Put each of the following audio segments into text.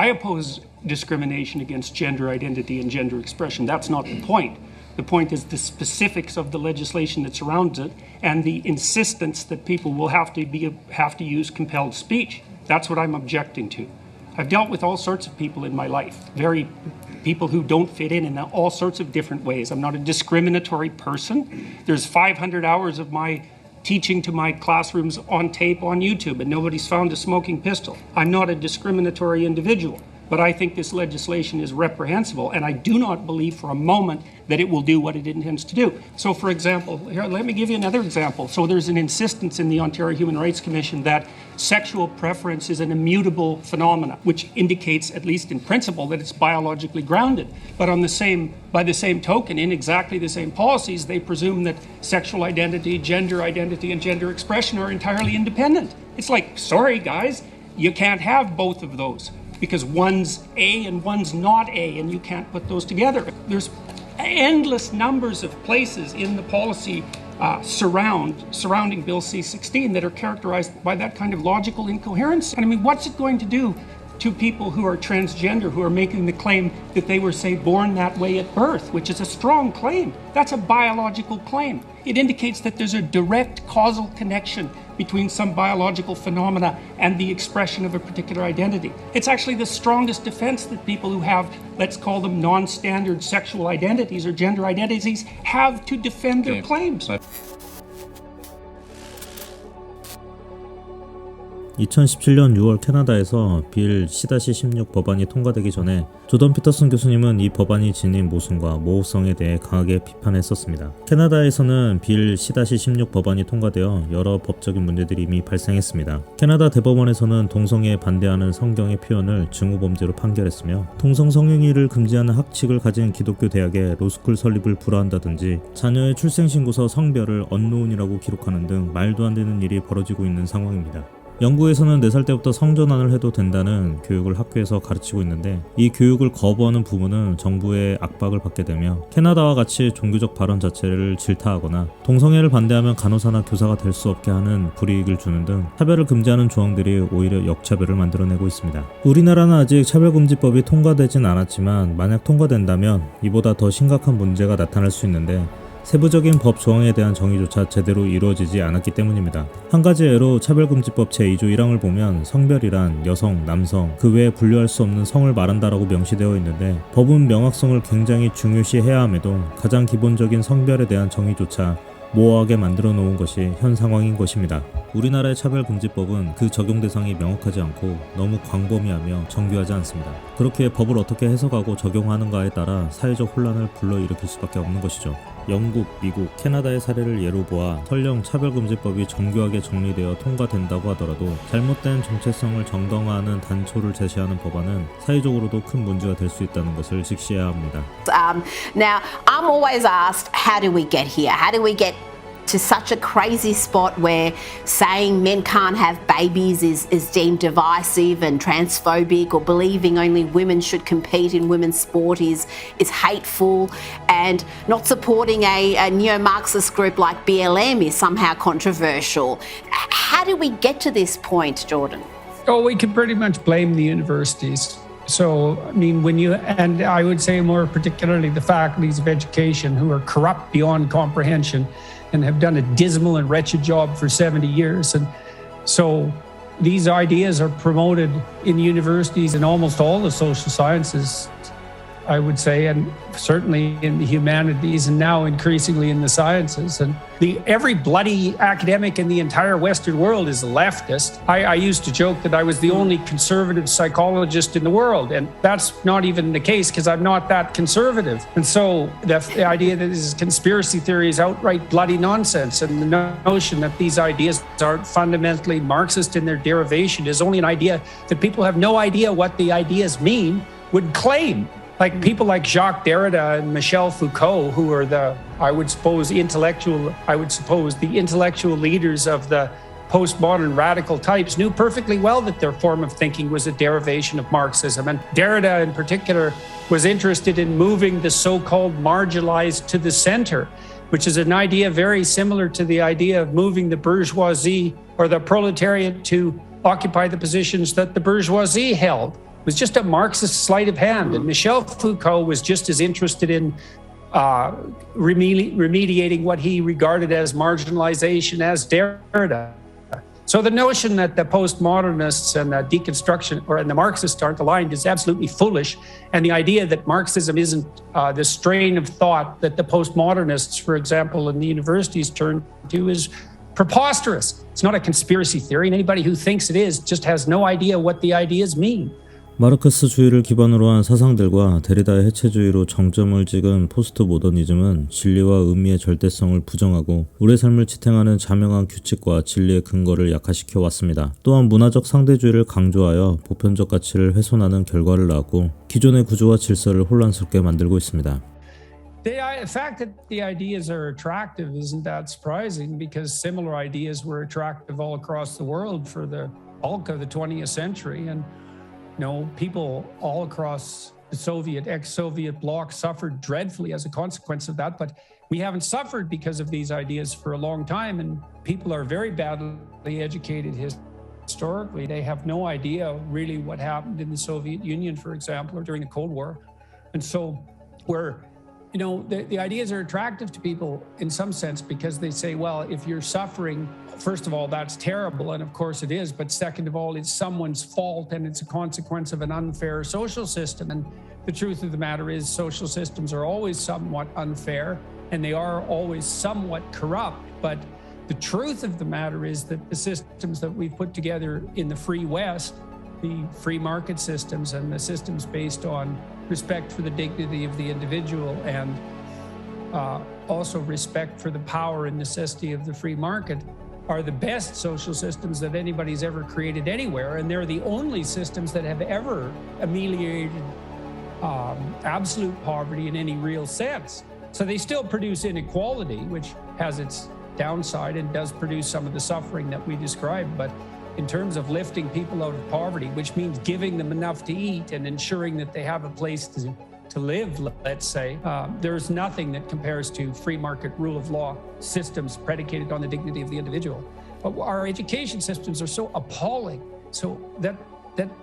I oppose discrimination against gender identity and gender expression. That's not the point. The point is the specifics of the legislation that surrounds it and the insistence that people will have to use compelled speech. That's what I'm objecting to. I've dealt with all sorts of people in my life, people who don't fit in all sorts of different ways. I'm not a discriminatory person. There's 500 hours of my teaching to my classrooms on tape on YouTube, and nobody's found a smoking pistol. I'm not a discriminatory individual. But I think this legislation is reprehensible, and I do not believe for a moment that it will do what it intends to do. So, for example, here, let me give you another example. So there's an insistence in the Ontario Human Rights Commission that sexual preference is an immutable phenomenon, which indicates, at least in principle, that it's biologically grounded. But by the same token, in exactly the same policies, they presume that sexual identity, and gender expression are entirely independent. It's like, sorry, guys, you can't have both of those, because one's A and one's not A, and you can't put those together. There's endless numbers of places in the policy surrounding Bill C-16 that are characterized by that kind of logical incoherence. And I mean, what's it going to do to people who are transgender, who are making the claim that they were, say, born that way at birth, which is a strong claim? That's a biological claim. It indicates that there's a direct causal connection between some biological phenomena and the expression of a particular identity. It's actually the strongest defense that people who have, let's call them non-standard sexual identities or gender identities, have to defend their claims. 2017년 6월 캐나다에서 빌 C-16 법안이 통과되기 전에 조던 피터슨 교수님은 이 법안이 지닌 모순과 모호성에 대해 강하게 비판했었습니다. 캐나다에서는 빌 C-16 법안이 통과되어 여러 법적인 문제들이 이미 발생했습니다. 캐나다 대법원에서는 동성애에 반대하는 성경의 표현을 증오범죄로 판결했으며 동성 성행위를 금지하는 학칙을 가진 기독교 대학에 로스쿨 설립을 불허한다든지 자녀의 출생신고서 성별을 언노운이라고 기록하는 등 말도 안 되는 일이 벌어지고 있는 상황입니다. 영국에서는 4살 때부터 성전환을 해도 된다는 교육을 학교에서 가르치고 있는데 이 교육을 거부하는 부모는 정부의 압박을 받게 되며 캐나다와 같이 종교적 발언 자체를 질타하거나 동성애를 반대하면 간호사나 교사가 될 수 없게 하는 불이익을 주는 등 차별을 금지하는 조항들이 오히려 역차별을 만들어내고 있습니다. 우리나라는 아직 차별금지법이 통과되진 않았지만 만약 통과된다면 이보다 더 심각한 문제가 나타날 수 있는데 세부적인 법 조항에 대한 정의조차 제대로 이루어지지 않았기 때문입니다. 한 가지 예로 차별금지법 제2조 1항을 보면 성별이란 여성, 남성, 그 외에 분류할 수 없는 성을 말한다라고 명시되어 있는데 법은 명확성을 굉장히 중요시해야 함에도 가장 기본적인 성별에 대한 정의조차 모호하게 만들어 놓은 것이 현 상황인 것입니다. 우리나라의 차별금지법은 그 적용 대상이 명확하지 않고 너무 광범위하며 정교하지 않습니다. 그렇게 법을 어떻게 해석하고 적용하는가에 따라 사회적 혼란을 불러일으킬 수밖에 없는 것이죠. 영국, 미국, 캐나다의 사례를 예로 보아 설령 차별금지법이 정교하게 정리되어 통과된다고 하더라도 잘못된 정체성을 정당화하는 단초를 제시하는 법안은 사회적으로도 큰 문제가 될 수 있다는 것을 직시해야 합니다. Now, I'm always asked, how do we get here? How do we get to such a crazy spot where saying men can't have babies is deemed divisive and transphobic, or believing only women should compete in women's sport is hateful, and not supporting a neo-Marxist group like BLM is somehow controversial. How do we get to this point, Jordan? Oh, we can pretty much blame the universities. So, I mean, and I would say more particularly the faculties of education, who are corrupt beyond comprehension and have done a dismal and wretched job for 70 years. And so these ideas are promoted in universities and almost all the social sciences, I would say, and certainly in the humanities, and now increasingly in the sciences. And every bloody academic in the entire Western world is a leftist. I used to joke that I was the only conservative psychologist in the world, and that's not even the case because I'm not that conservative. And so the idea that this conspiracy theory is outright bloody nonsense, and the notion that these ideas aren't fundamentally Marxist in their derivation is only an idea that people have no idea what the ideas mean would claim. Like people like Jacques Derrida and Michel Foucault, who are the intellectual leaders of the postmodern radical types, knew perfectly well that their form of thinking was a derivation of Marxism. And Derrida in particular was interested in moving the so-called marginalized to the center, which is an idea very similar to the idea of moving the bourgeoisie or the proletariat to occupy the positions that the bourgeoisie held. was just a Marxist sleight of hand. And Michel Foucault was just as interested in remediating what he regarded as marginalization as Derrida. So the notion that the postmodernists and the deconstruction and the Marxists aren't aligned is absolutely foolish. And the idea that Marxism isn't the strain of thought that the postmodernists, for example, in the universities turn to is preposterous. It's not a conspiracy theory, and anybody who thinks it is just has no idea what the ideas mean. 마르크스주의를 기반으로 한 사상들과 데리다의 해체주의로 정점을 찍은 포스트 모더니즘은 진리와 의미의 절대성을 부정하고 우리의 삶을 지탱하는 자명한 규칙과 진리의 근거를 약화시켜 왔습니다. 또한 문화적 상대주의를 강조하여 보편적 가치를 훼손하는 결과를 낳았고 기존의 구조와 질서를 혼란스럽게 만들고 있습니다. The fact that the ideas are attractive isn't that surprising because similar ideas were attractive all across the world for the bulk of the 20th century. And people all across the ex-Soviet bloc suffered dreadfully as a consequence of that. But we haven't suffered because of these ideas for a long time. And people are very badly educated historically. They have no idea really what happened in the Soviet Union, for example, or during the Cold War. And so the ideas are attractive to people in some sense because they say, well, if you're suffering, first of all, that's terrible. And of course it is. But second of all, it's someone's fault and it's a consequence of an unfair social system. And the truth of the matter is social systems are always somewhat unfair and they are always somewhat corrupt. But the truth of the matter is that the systems that we've put together in the free West, the free market systems and the systems based on respect for the dignity of the individual and also respect for the power and necessity of the free market are the best social systems that anybody's ever created anywhere. And they're the only systems that have ever ameliorated absolute poverty in any real sense. So they still produce inequality, which has its downside and does produce some of the suffering that we described. But in terms of lifting people out of poverty, which means giving them enough to eat and ensuring that they have a place to live, let's say, there's nothing that compares to free market rule of law systems predicated on the dignity of the individual. But our education systems are so appalling, so that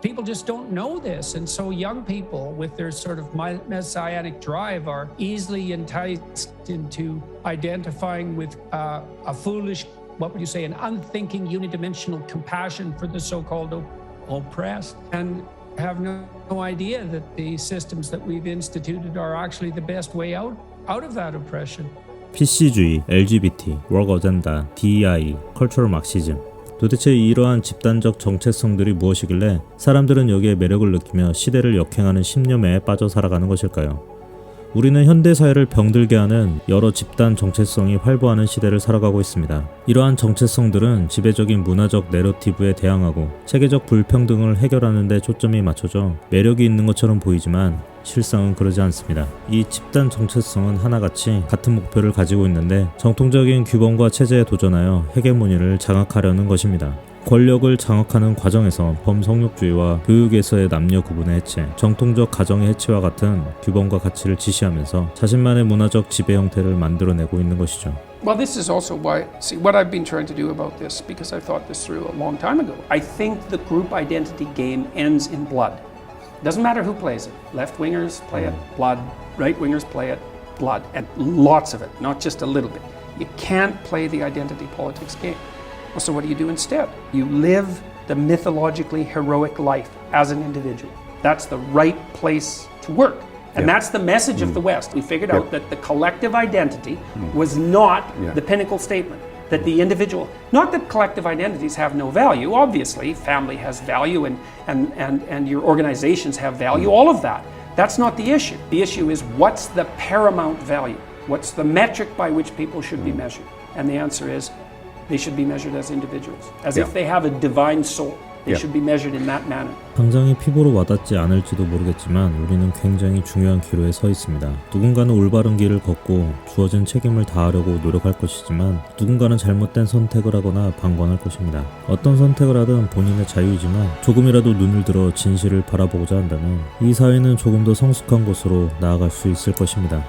people just don't know this. And so young people with their sort of messianic drive are easily enticed into identifying with a foolish, what would you say, an unthinking unidimensional compassion for the so-called oppressed, and have no idea that the systems that we've instituted are actually the best way out of that oppression. PC주의, LGBT, 워크 어젠다, DEI, 컬처럴 막시즘. 도대체 이러한 집단적 정체성들이 무엇이길래 사람들은 여기에 매력을 느끼며 시대를 역행하는 신념에 빠져 살아가는 것일까요? 우리는 현대사회를 병들게 하는 여러 집단 정체성이 활보하는 시대를 살아가고 있습니다. 이러한 정체성들은 지배적인 문화적 내러티브에 대항하고 체계적 불평등을 해결하는 데 초점이 맞춰져 매력이 있는 것처럼 보이지만 실상은 그러지 않습니다. 이 집단 정체성은 하나같이 같은 목표를 가지고 있는데 정통적인 규범과 체제에 도전하여 헤게모니를 장악하려는 것입니다. 권력을 장악하는 과정에서 범성욕주의와 교육에서의 남녀 구분의 해체, 정통적 가정의 해체와 같은 규범과 가치를 지시하면서 자신만의 문화적 지배 형태를 만들어내고 있는 것이죠. Well, this is also why, see, what I've been trying to do about this, because I thought this through a long time ago. I think the group identity game ends in blood. Doesn't matter who plays it. Left-wingers play it, blood. Right-wingers play it, blood. And lots of it, not just a little bit. You can't play the identity politics game. Well, so what do you do instead? You live the mythologically heroic life as an individual. That's the right place to work. And that's the message of the West. We figured out that the collective identity was not the pinnacle statement. That the individual, not that collective identities have no value, obviously, family has value and your organizations have value, all of that. That's not the issue. The issue is what's the paramount value? What's the metric by which people should be measured? And the answer is they should be measured as individuals, as if they have a divine soul. They should be measured in that manner. 당장이 피부로 와닿지 않을지도 모르겠지만 우리는 굉장히 중요한 기로에 서 있습니다. 누군가는 올바른 길을 걷고 주어진 책임을 다하려고 노력할 것이지만 누군가는 잘못된 선택을 하거나 방관할 것입니다. 어떤 선택을 하든 본인의 자유이지만 조금이라도 눈을 들어 진실을 바라보고자 한다면 이 사회는 조금 더 성숙한 곳으로 나아갈 수 있을 것입니다.